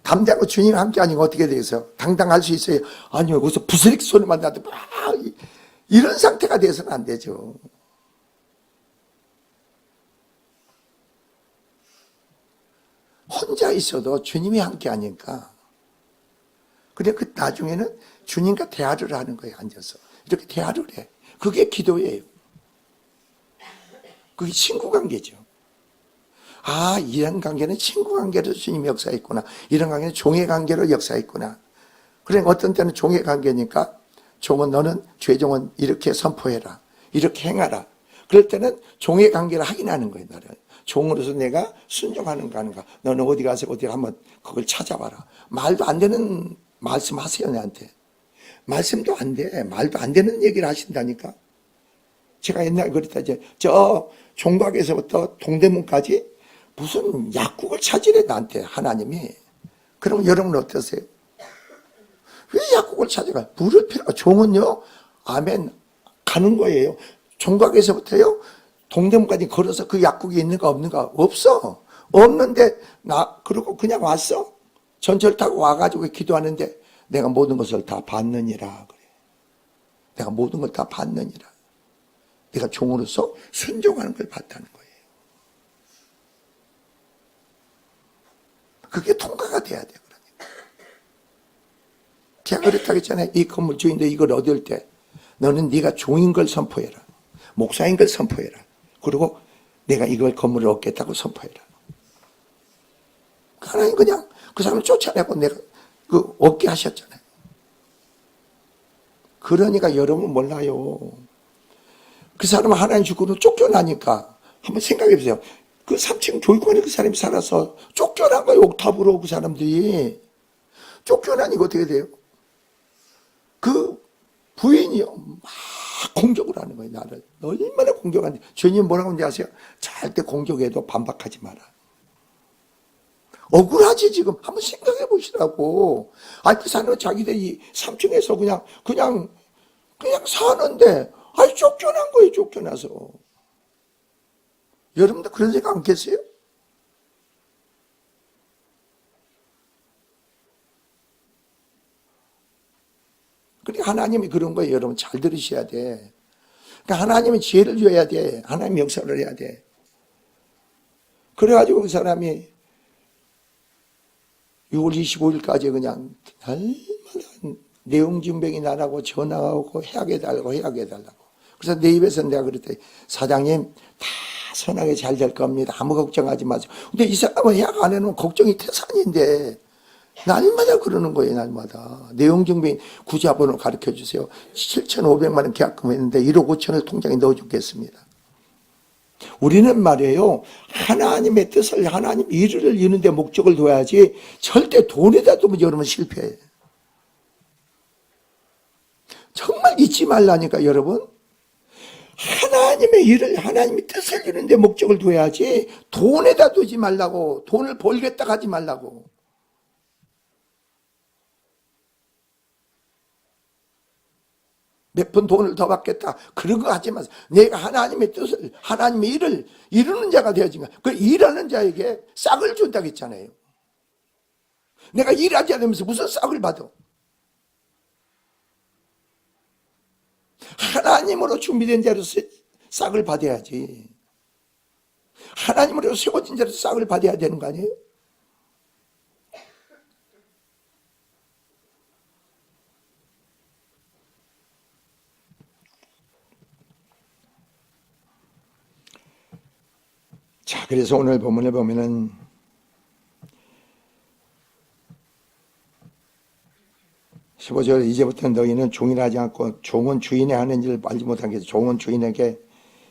담대하고 주님과 함께 아니면 어떻게 돼서 당당할 수 있어요? 아니요, 거기서 부스릭 소리만 나도 막 이런 상태가 돼서는 안 되죠. 혼자 있어도 주님이 함께 하니까. 근데 그 나중에는 주님과 대화를 하는 거예요, 앉아서. 이렇게 대화를 해. 그게 기도예요. 그게 친구 관계죠. 아, 이런 관계는 친구 관계로 주님이 역사했구나. 이런 관계는 종의 관계로 역사했구나. 그러니까 어떤 때는 종의 관계니까 종은 너는 죄종은 이렇게 선포해라. 이렇게 행하라. 그럴 때는 종의 관계를 확인하는 거예요, 나를. 종으로서 내가 순종하는가 하는가. 너는 어디 가서 어디 한번 그걸 찾아봐라. 말도 안 되는 말씀 하세요, 내한테. 말씀도 안 돼. 말도 안 되는 얘기를 하신다니까. 제가 옛날에 그랬다. 이제 저 종각에서부터 동대문까지 무슨 약국을 찾으래, 나한테 하나님이. 그럼 여러분 어떠세요? 왜 약국을 찾아가? 물을 필요가. 종은요, 아멘, 가는 거예요. 종각에서부터요, 동대문까지 걸어서 그 약국이 있는가 없는가? 없어. 없는데, 그러고 그냥 왔어. 전철 타고 와가지고 기도하는데, 내가 모든 것을 다 받느니라. 그래. 내가 모든 걸 다 받느니라. 내가 종으로서 순종하는 걸 봤다는 거예요. 그게 통과가 돼야 돼. 그러니까. 제가 그랬다고 했잖아요. 이 건물 주인도 이걸 얻을 때 너는 네가 종인 걸 선포해라. 목사인 걸 선포해라. 그리고 내가 이걸 건물을 얻겠다고 선포해라. 하나님 그냥 그 사람을 쫓아내고 내가 그 얻게 하셨잖아요. 그러니까 여러분 몰라요. 그 사람은 하나님 주고는 쫓겨나니까 한번 생각해 보세요. 그 3층 교육원에 그 사람이 살아서 쫓겨난 거예요. 옥탑으로 그 사람들이. 쫓겨나니까 어떻게 돼요? 그 부인이요. 막 공격을 하는 거예요. 나를. 얼마나 공격하는지. 주님 뭐라고 하는지 아세요? 절대 공격해도 반박하지 마라. 억울하지 지금. 한번 생각해 보시라고. 아니 그 사람은 자기들이 3층에서 그냥 사는데 아니, 쫓겨난 거예요, 쫓겨나서. 여러분들 그런 생각 안 계세요? 그러니까 하나님이 그런 거예요. 여러분 잘 들으셔야 돼. 그러니까 하나님이 지혜를 줘야 돼. 하나님이 역사를 해야 돼. 그래가지고 그 사람이 6월 25일까지 그냥 날마다 내용증명이 나라고 전화가 오고 해약해달라고 해약해달라고. 그래서 내 입에서 내가 그랬더니 사장님 다 선하게 잘 될 겁니다. 아무 걱정하지 마세요. 근데 이 사람은 해약 안 해놓으면 걱정이 태산인데 날마다 그러는 거예요. 날마다. 내용증명 구자번호 가르쳐 주세요. 7,500만 원 계약금 했는데 1억 5천을 통장에 넣어주겠습니다. 우리는 말이에요. 하나님의 뜻을 하나님 일을 이루는데 목적을 둬야지 절대 돈에다 두면 여러분 실패해요. 정말 잊지 말라니까 여러분. 하나님의 일을 하나님의 뜻을 이루는데 목적을 둬야지 돈에다 두지 말라고. 돈을 벌겠다 하지 말라고. 몇 푼 돈을 더 받겠다. 그런 거 하지 마세요. 내가 하나님의 뜻을, 하나님의 일을 이루는 자가 되어지면 그 일하는 자에게 싹을 준다고 했잖아요. 내가 일하지 않으면서 무슨 싹을 받아? 하나님으로 준비된 자로서 싹을 받아야지. 하나님으로 세워진 자로서 싹을 받아야 되는 거 아니에요? 자, 그래서 오늘 본문을 보면은 15절 이제부터 너희는 종이라 하지 않고 종은 주인의 하는 일을 알지 못하게 해서 종은 주인에게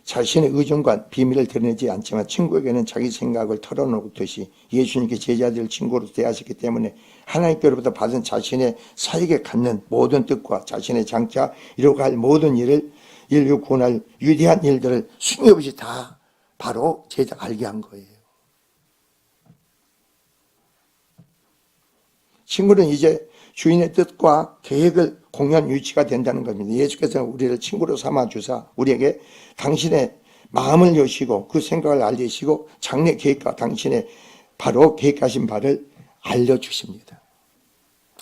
자신의 의존과 비밀을 드러내지 않지만 친구에게는 자기 생각을 털어놓듯이 예수님께 제자들을 친구로 대하셨기 때문에 하나님께로부터 받은 자신의 사역에 갖는 모든 뜻과 자신의 장차 이루어가 할 모든 일을 인류 구원할 위대한 일들을 숨김없이 다 바로 제자가 알게 한 거예요. 친구는 이제 주인의 뜻과 계획을 공유한 위치가 된다는 겁니다. 예수께서 우리를 친구로 삼아주사 우리에게 당신의 마음을 여시고 그 생각을 알리시고 장래 계획과 당신의 바로 계획하신 바를 알려주십니다.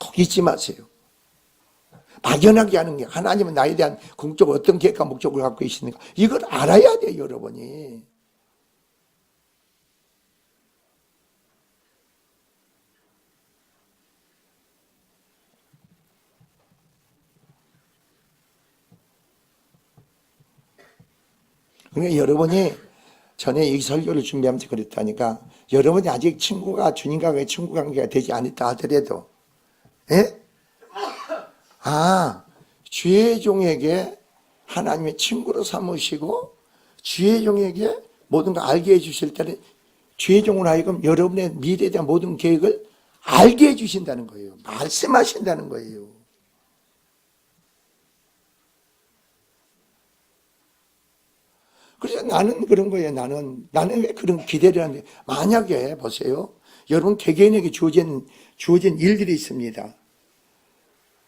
꼭 잊지 마세요. 막연하게 하는 게 하나님은 나에 대한 궁극적으로 어떤 계획과 목적을 갖고 계시는가 이걸 알아야 돼요. 여러분이. 그러니까 여러분이 전에 이 설교를 준비하면서 그랬다니까 여러분이 아직 친구가 주님과의 친구 관계가 되지 않았다 하더라도 주의 종에게 하나님의 친구로 삼으시고 주의 종에게 모든 걸 알게 해주실 때는 주의 종으로 하여금 여러분의 미래에 대한 모든 계획을 알게 해주신다는 거예요. 말씀하신다는 거예요. 그래서 나는 그런 거예요. 나는 왜 그런 기대를 하는데 만약에 보세요. 여러분 개개인에게 주어진 일들이 있습니다.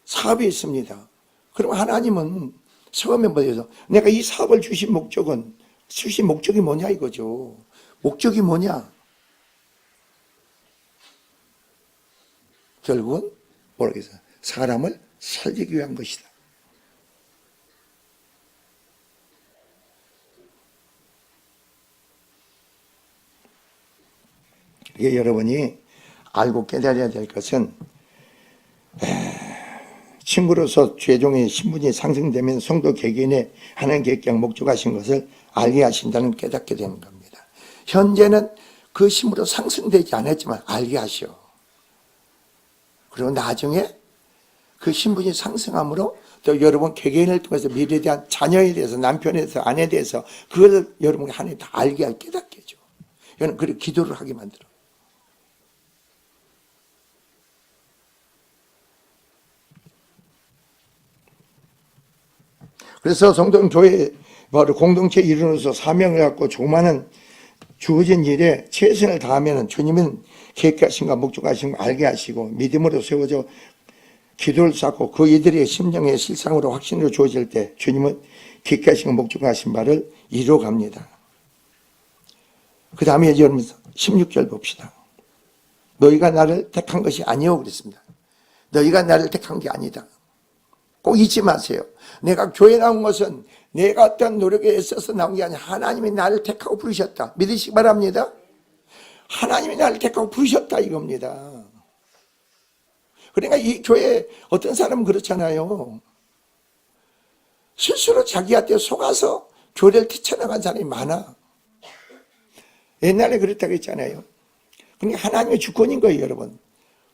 사업이 있습니다. 그럼 하나님은 처음에 뭐예요? 내가 이 사업을 주신 목적이 뭐냐 이거죠. 목적이 뭐냐? 결국은 뭐라겠어요? 사람을 살리기 위한 것이다. 이게 여러분이 알고 깨달아야 될 것은 친구로서 최종의 신분이 상승되면 성도 개개인의 하나님 계획과 목적하신 것을 알게 하신다는 깨닫게 되는 겁니다. 현재는 그 신분으로 상승되지 않았지만 알게 하시오. 그리고 나중에 그 신분이 상승함으로 또 여러분 개개인을 통해서 미래에 대한 자녀에 대해서 남편에 대해서 아내에 대해서 그걸 여러분이 하나님 다 알게 할 깨닫게 해줘. 이거는 그렇게 기도를 하게 만들어. 그래서 성도는 교회 바로 공동체 일원으로서 사명을 갖고 조그마한 주어진 일에 최선을 다하면 주님은 계획하신 것 목적하신 걸 알게 하시고 믿음으로 세워져 기도를 쌓고 그 이들의 심령의 실상으로 확신으로 주어질 때 주님은 기꺼이 목적하신 바를 이루어갑니다. 그 다음에 여러분 16절 봅시다. 너희가 나를 택한 것이 아니오 그랬습니다. 너희가 나를 택한 게 아니다. 꼭 잊지 마세요. 내가 교회 나온 것은 내가 어떤 노력에 애써서 나온 게 아니라 하나님이 나를 택하고 부르셨다. 믿으시기 바랍니다. 하나님이 나를 택하고 부르셨다 이겁니다. 그러니까 이 교회 어떤 사람은 그렇잖아요. 스스로 자기한테 속아서 교회를 뛰쳐나간 사람이 많아. 옛날에 그랬다고 했잖아요. 그러니까 하나님의 주권인 거예요, 여러분.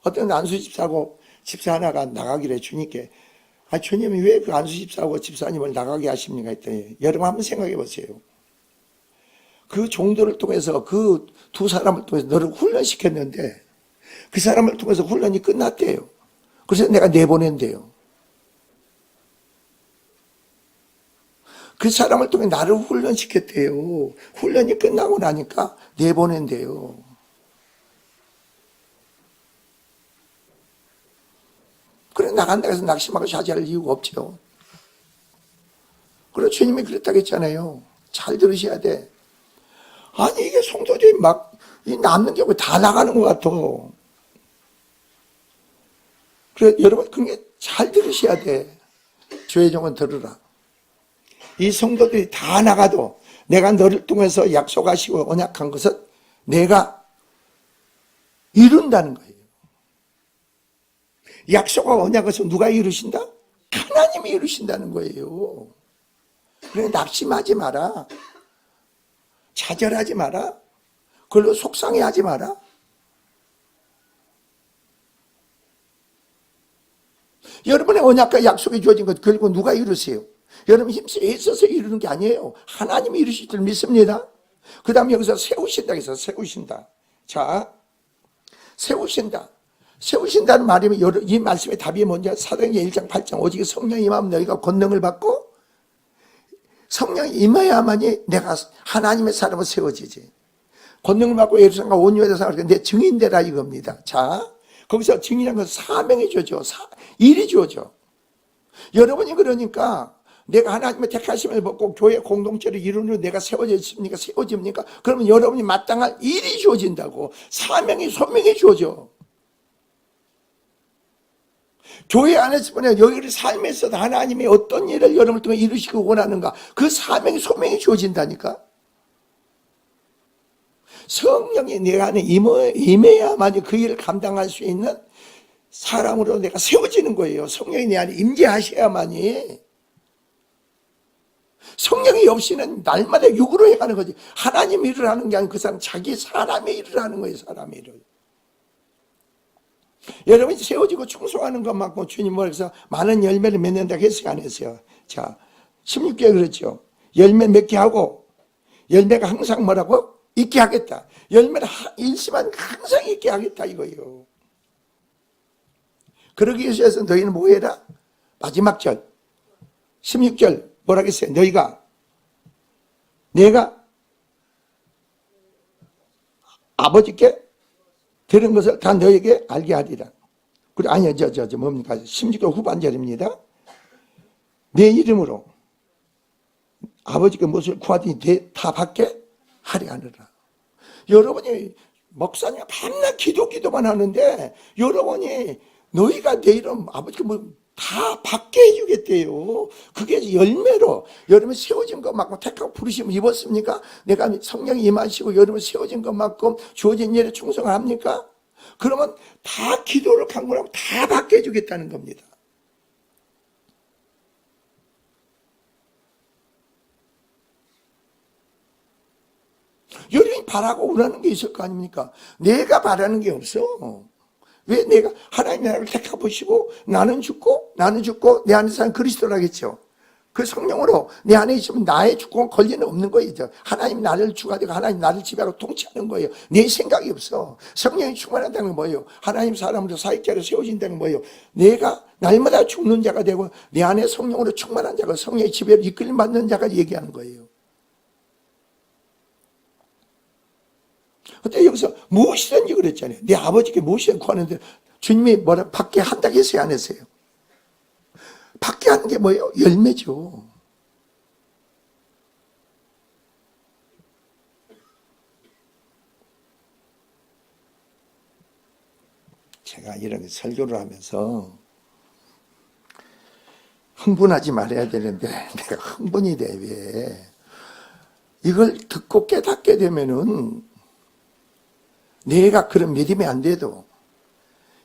어떤 안수 집사하고 집사 하나가 나가기로 해 주님께. 주님이 왜 그 안수 집사하고 집사님을 나가게 하십니까? 했더니 여러분 한번 생각해 보세요. 그 종도를 통해서 그 두 사람을 통해서 너를 훈련시켰는데 그 사람을 통해서 훈련이 끝났대요. 그래서 내가 내보낸대요. 그 사람을 통해 나를 훈련시켰대요. 훈련이 끝나고 나니까 내보낸대요. 그래 나간다고 해서 낙심하고 자제할 이유가 없죠. 그리고 주님이 그랬다고 했잖아요. 잘 들으셔야 돼. 아니 이게 성도들이 막 남는 경우에 다 나가는 것 같아. 그래 여러분 그게 잘 들으셔야 돼. 주의 종은 들으라. 이 성도들이 다 나가도 내가 너를 통해서 약속하시고 언약한 것은 내가 이룬다는 거예요. 약속과 언약을 누가 이루신다? 하나님이 이루신다는 거예요. 그래 낙심하지 마라. 좌절하지 마라. 그걸로 속상해하지 마라. 여러분의 언약과 약속이 주어진 것 결국 누가 이루세요? 여러분 힘써 애써서 이루는 게 아니에요. 하나님이 이루실 줄 믿습니다. 그 다음에 여기서 세우신다 해서 세우신다. 자, 세우신다. 세우신다는 말이면 이 말씀의 답이 뭔지 사도행전 1장 8장 오직 성령이 임하면 너희가 권능을 받고 성령이 임해야만이 내가 하나님의 사람을 세워지지. 권능을 받고 예루살렘과 온 유다에 살아서 내 증인되라 이겁니다. 자, 거기서 증인이라는 건 사명이 주어져. 일이 주어져. 여러분이 그러니까 내가 하나님의 택하심을 받고 교회 공동체를 이루는 내가 세워집니까? 세워집니까? 그러면 여러분이 마땅한 일이 주어진다고. 사명이 소명이 주어져. 교회 안에서 보면 여기를 삶에서도 하나님이 어떤 일을 여러분을 통해 이루시기 원하는가 그 사명이 소명이 주어진다니까. 성령이 내 안에 임해야만이 그 일을 감당할 수 있는 사람으로 내가 세워지는 거예요. 성령이 내 안에 임재하셔야만이. 성령이 없이는 날마다 육으로 해가는 거지. 하나님 일을 하는 게 아니고 그 사람 자기 사람의 일을 하는 거예요. 사람의 일을. 여러분이 세워지고 충성하는 것만큼 주님 뭐래서 많은 열매를 맺는다고 했어요 안 했어요? 자 16개월 그렇죠. 열매 맺게 하고 열매가 항상 뭐라고? 있게 하겠다. 열매를 일시만 항상 있게 하겠다 이거예요. 그러기 위해서 너희는 뭐 해라? 마지막 절 16절 뭐라 했어요? 내가 아버지께 들은 것을 다 너에게 알게 하리라. 그래, 아니요, 뭡니까? 16절 후반절입니다. 내 이름으로 아버지께 무엇을 구하든지 다 받게 하려 하느라. 여러분이, 목사님 밤낮 기도만 하는데, 여러분이 너희가 내 이름 아버지께 다 받게 해주겠대요. 그게 열매로 여러분 세워진 것만큼 택하고 부르심을 입었습니까? 내가 성령이 임하시고 여러분 세워진 것만큼 주어진 일에 충성을 합니까? 그러면 다 기도를 강구하고 다 받게 해주겠다는 겁니다. 여러분이 바라고 원하는 게 있을 거 아닙니까? 내가 바라는 게 없어. 왜 내가 하나님 나라를 택하 보시고 나는 죽고 내 안에 사는 그리스도라겠죠. 그 성령으로 내 안에 있으면 나의 주권 권리는 없는 거예요. 하나님 나를 주관하고 하나님 나를 지배하고 통치하는 거예요. 내 생각이 없어. 성령이 충만하다는 건 뭐예요? 하나님 사람으로 사역자로 세워진다는 건 뭐예요? 내가 날마다 죽는 자가 되고 내 안에 성령으로 충만한 자가 성령의 지배를 이끌림 받는 자가 얘기하는 거예요. 근데 여기서 무엇이든지 그랬잖아요. 내 아버지께 무엇이든 구하는데 주님이 뭐라 받게 한다고 했어요? 안 했어요? 받게 하는 게 뭐예요? 열매죠. 제가 이런 설교를 하면서 흥분하지 말아야 되는데 내가 흥분이 돼. 왜? 이걸 듣고 깨닫게 되면은 내가 그런 믿음이 안 돼도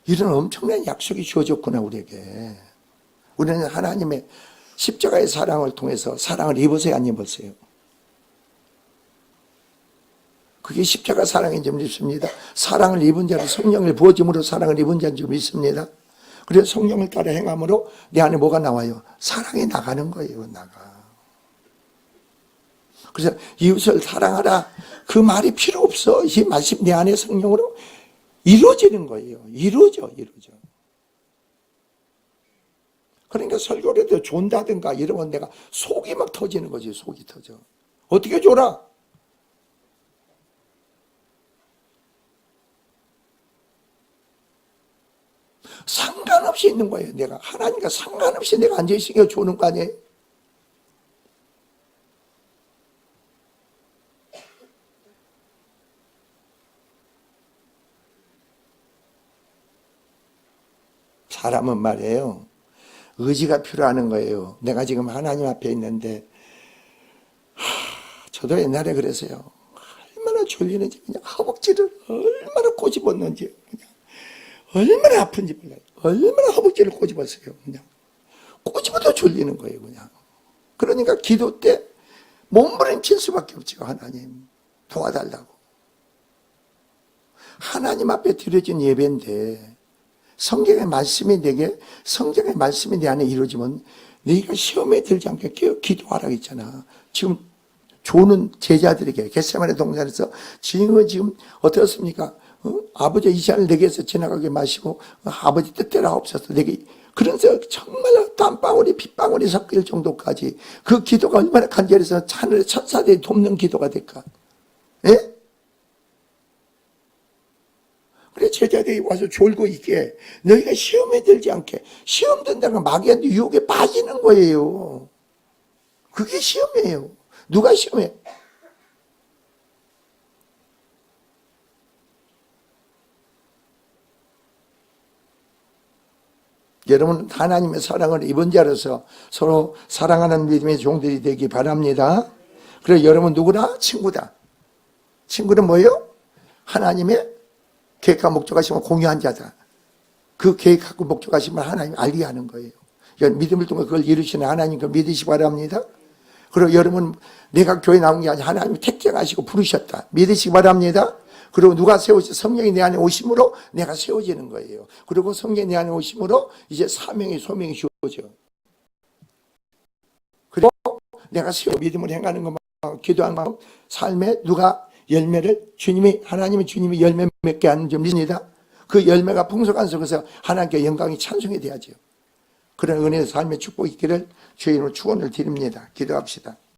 이런 엄청난 약속이 주어졌구나 우리에게. 우리는 하나님의 십자가의 사랑을 통해서 사랑을 입으세요, 안 입으세요? 그게 십자가 사랑인 줄 믿습니다. 사랑을 입은 자는 성령을 부어짐으로 사랑을 입은 자인 줄 믿습니다. 그래서 성령을 따라 행함으로 내 안에 뭐가 나와요? 사랑이 나가는 거예요. 나가. 그래서 이웃을 사랑하라 그 말이 필요 없어. 이 말씀 내 안에 성령으로 이루어지는 거예요. 이루어져. 그러니까 설교를 해도 존다든가 이러면 내가 속이 막 터지는 거지. 속이 터져. 어떻게 줘라? 상관없이 있는 거예요. 내가 하나님과 상관없이 내가 앉아있으니까 주는 거 아니에요? 사람은 말이에요. 의지가 필요한 거예요. 내가 지금 하나님 앞에 있는데 저도 옛날에 그랬어요. 얼마나 졸리는지 그냥 허벅지를 얼마나 꼬집었는지 그냥 얼마나 아픈지 몰라요. 얼마나 허벅지를 꼬집었어요. 그냥 꼬집어도 졸리는 거예요. 그냥. 그러니까 기도 때 몸부림칠 수밖에 없죠. 하나님 도와달라고. 하나님 앞에 드려진 예배인데 성경의 말씀이 내 안에 이루어지면 네가 시험에 들지 않게 기도하라고 했잖아. 지금 조는 제자들에게 겟세마네 동산에서 지금 어떻습니까? 아버지 이 잔을 내게서 지나가게 마시고 아버지 뜻대로 하옵소서. 내게 그래서 정말 땀방울이 핏방울이 섞일 정도까지 그 기도가 얼마나 간절해서 하늘의 천사들이 돕는 기도가 될까? 예? 그래 제자들이 와서 졸고 있게 너희가 시험에 들지 않게. 시험 든다는 건 마귀한테 유혹에 빠지는 거예요. 그게 시험이에요. 누가 시험해? 여러분 하나님의 사랑을 입은 자로서 서로 사랑하는 믿음의 종들이 되기 바랍니다. 그래 여러분 누구나 친구다. 친구는 뭐예요? 하나님의 계획과 목적하심을 공유한 자다. 그 계획하고 목적하심을 하나님 알게 하는 거예요. 믿음을 통해 그걸 이루시는 하나님 그 믿으시기 바랍니다. 그리고 여러분 내가 교회 나온 게 아니라 하나님이 택정하시고 부르셨다. 믿으시기 바랍니다. 그리고 누가 세우시 성령이 내 안에 오심으로 내가 세워지는 거예요. 그리고 성령이 내 안에 오심으로 이제 사명이 소명이 주어져. 그리고 내가 믿음을 행하는 것만 기도하는 마음 삶에 누가 열매를 하나님의 주님이 열매 맺게 하는 줄 믿습니다. 그 열매가 풍성한 속에서 하나님께 영광이 찬송이 돼야죠. 그런 은혜의 삶의 축복이 있기를 주의 이름으로 축원을 드립니다. 기도합시다.